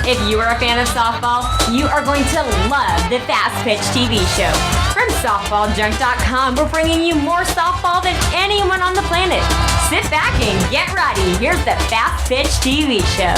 If you are a fan of softball, you are going to love the Fastpitch TV show. From softballjunk.com, we're bringing you more softball than anyone on the planet. Sit back and get ready. Here's the Fastpitch TV show.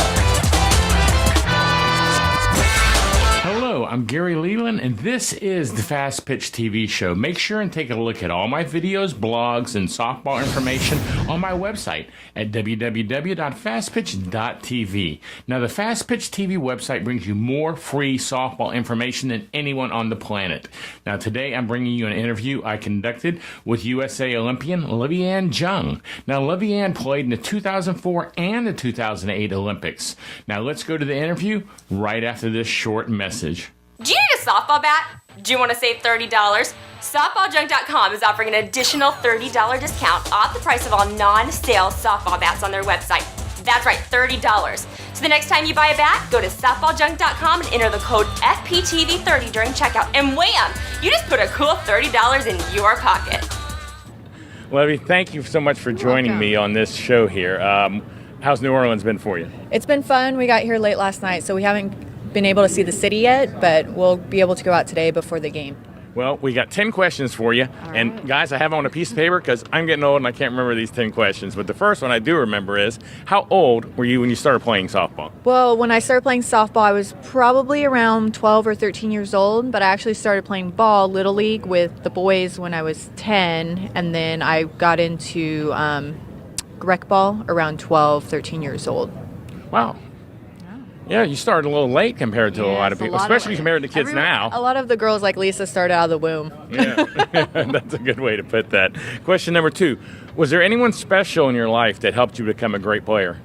Hello, I'm Gary Leland, and this is the Fastpitch TV show. Make sure and take a look at all my videos, blogs, and softball information on my website at www.fastpitch.tv. Now, the Fastpitch TV website brings you more free softball information than anyone on the planet. Now, today I'm bringing you an interview I conducted with USA Olympian Lovieanne Jung. Now, Lovieanne played in the 2004 and the 2008 Olympics. Now, let's go to the interview right after this short message. Do you need a softball bat? Do you want to save $30? SoftballJunk.com is offering an additional $30 discount off the price of all non-sale softball bats on their website. That's right, $30. So the next time you buy a bat, go to SoftballJunk.com and enter the code FPTV30 during checkout. And wham! You just put a cool $30 in your pocket. Lovie, thank you so much for joining me on this show here. How's New Orleans been for you? It's been fun. We got here late last night, so we haven't been able to see the city yet, but we'll be able to go out today before the game. Well, we got 10 questions for you. And guys, I have on a piece of paper because I'm getting old and I can't remember these 10 questions. But the first one I do remember is, how old were you when you started playing softball? Well, when I started playing softball, I was probably around 12 or 13 years old, but I actually started playing ball, Little League, with the boys when I was 10, and then I got into rec ball around 12, 13 years old. Wow. Yeah, you started a little late compared to a lot of people, especially compared to kids now. A lot of the girls like Lisa started out of the womb. Yeah, that's a good way to put that. Question number 2. Was there anyone special in your life that helped you become a great player?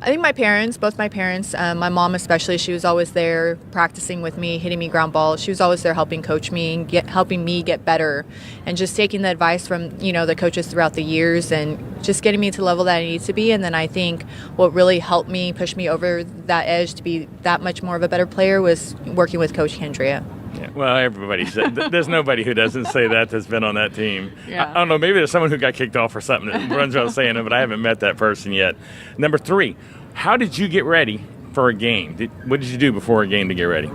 I think my parents, both my parents, my mom especially, she was always there practicing with me, hitting me ground balls. She was always there helping coach me and helping me get better, and just taking the advice from, the coaches throughout the years and just getting me to the level that I need to be. And then I think what really helped me push me over that edge to be that much more of a better player was working with Coach Kendria. Yeah, well, everybody said, there's nobody who doesn't say that that's been on that team. Yeah. I don't know, maybe there's someone who got kicked off or something that runs around saying it, but I haven't met that person yet. Number 3, how did you get ready for a game? What did you do before a game to get ready?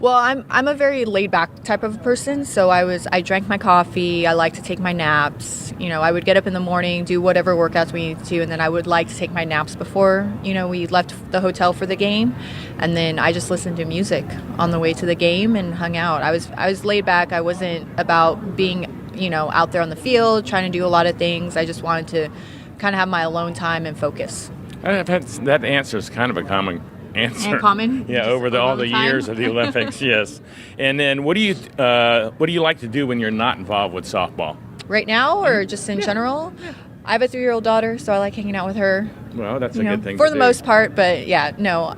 Well, I'm a very laid-back type of person, so I drank my coffee, I like to take my naps. I would get up in the morning, do whatever workouts we need to, and then I would like to take my naps before, we left the hotel for the game. And then I just listened to music on the way to the game and hung out. I was laid back. I wasn't about being, out there on the field, trying to do a lot of things. I just wanted to kind of have my alone time and focus. That answer is kind of a common answer. And common? Yeah, over all the years of the Olympics, yes. And then what do you like to do when you're not involved with softball? Right now, or just in general? Yeah. I have a 3-year-old daughter, so I like hanging out with her. Well, that's a good thing for the most part, but yeah, no,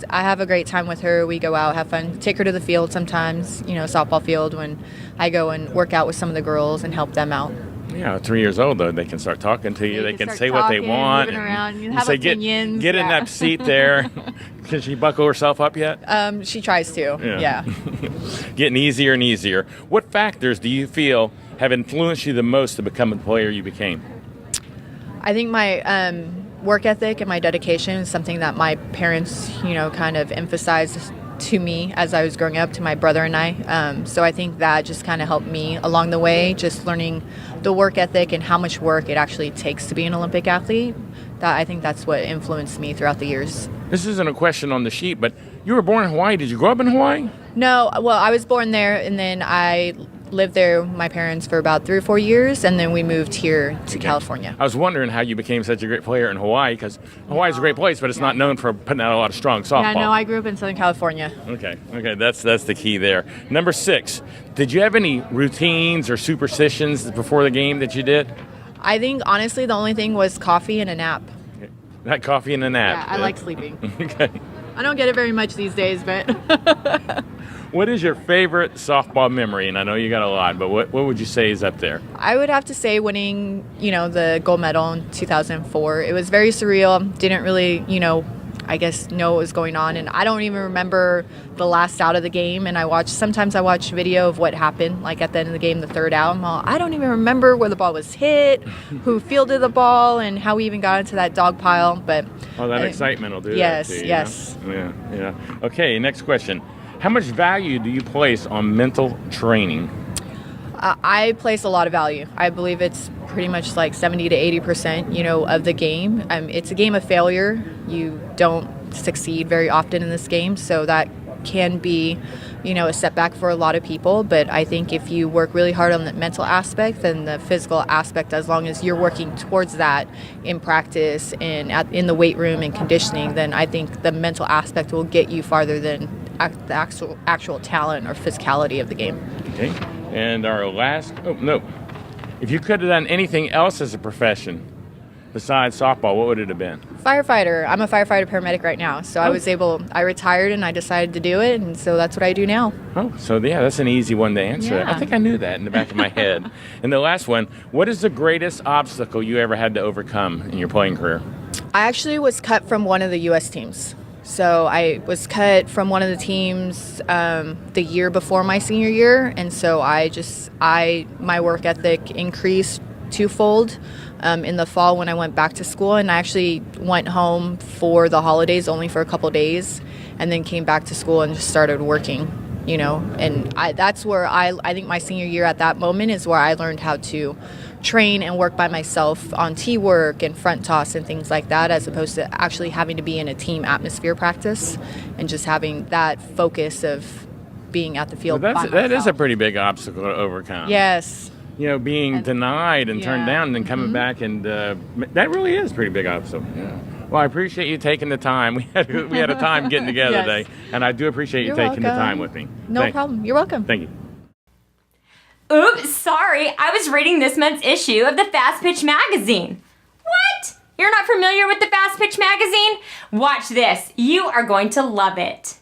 I have a great time with her. We go out, have fun, take her to the field sometimes, softball field, when I go and work out with some of the girls and help them out. Yeah, 3 years old, though, they can start talking to you. They can say what they want. Around. You have say, opinions. Get in that seat there. Can she buckle herself up yet? She tries to, yeah. Getting easier and easier. What factors do you feel have influenced you the most to become the player you became? I think my work ethic and my dedication is something that my parents, kind of emphasized to me as I was growing up, to my brother and I. So I think that just kind of helped me along the way, just learning the work ethic and how much work it actually takes to be an Olympic athlete. I think that's what influenced me throughout the years. This isn't a question on the sheet, but you were born in Hawaii. Did you grow up in Hawaii? No, well, I was born there, and then I lived there with my parents for about 3 or 4 years, and then we moved here to California. I was wondering how you became such a great player in Hawaii, because Hawaii's a great place, but it's not known for putting out a lot of strong softball. Yeah, no, I grew up in Southern California. Okay, that's the key there. Number 6, did you have any routines or superstitions before the game that you did? I think, honestly, the only thing was coffee and a nap. That coffee and a nap. Yeah, I like sleeping. Okay. I don't get it very much these days, but... What is your favorite softball memory? And I know you got a lot, but what would you say is up there? I would have to say winning, the gold medal in 2004. It was very surreal. Didn't really, I guess, know what was going on. And I don't even remember the last out of the game. And sometimes I watch video of what happened, like at the end of the game, the third out. I don't even remember where the ball was hit, who fielded the ball, and how we even got into that dog pile. But that excitement will do that to you. Yes. Yeah. Okay, next question. How much value do you place on mental training? I place a lot of value. I believe it's pretty much like 70 to 80%, of the game. It's a game of failure. You don't succeed very often in this game, so that can be, a setback for a lot of people. But I think if you work really hard on the mental aspect and the physical aspect, as long as you're working towards that in practice and in the weight room and conditioning, then I think the mental aspect will get you farther than the actual talent or physicality of the game. Okay. And our last, if you could have done anything else as a profession besides softball, what would it have been? Firefighter. I'm a firefighter paramedic right now. So I retired and I decided to do it. And so that's what I do now. Oh, so yeah, that's an easy one to answer. Yeah. I think I knew that in the back of my head. And the last one, what is the greatest obstacle you ever had to overcome in your playing career? I actually was cut from one of the U.S. teams. So I was cut from one of the teams the year before my senior year, and so my work ethic increased twofold in the fall when I went back to school, and I actually went home for the holidays only for a couple days, and then came back to school and just started working. And that's where I think my senior year at that moment is where I learned how to train and work by myself on tee work and front toss and things like that, as opposed to actually having to be in a team atmosphere practice and just having that focus of being at the field by myself. That is a pretty big obstacle to overcome. Yes. Being denied and turned down and then coming back, and that really is a pretty big obstacle. Yeah. Well, I appreciate you taking the time. We had a time getting together Yes. today, and I do appreciate you taking the time with me. No problem. You're welcome. Thank you. Oops, sorry. I was reading this month's issue of the Fastpitch magazine. What? You're not familiar with the Fastpitch magazine? Watch this. You are going to love it.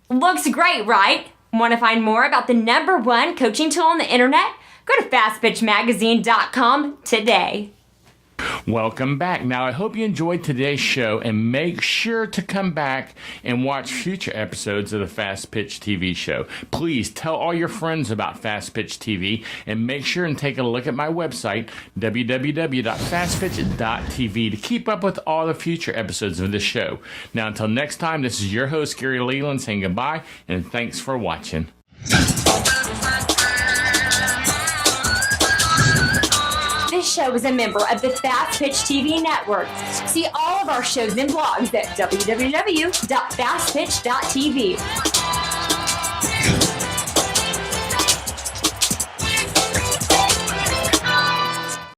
Looks great, right? Want to find more about the #1 coaching tool on the internet? Go to fastpitchmagazine.com today. Welcome back. Now, I hope you enjoyed today's show, and make sure to come back and watch future episodes of the Fastpitch TV show. Please tell all your friends about Fastpitch TV, and make sure and take a look at my website, www.fastpitch.tv, to keep up with all the future episodes of this show. Now, until next time, this is your host, Gary Leland, saying goodbye, and thanks for watching. This show is a member of the Fastpitch TV network. See all of our shows and blogs at www.fastpitch.tv.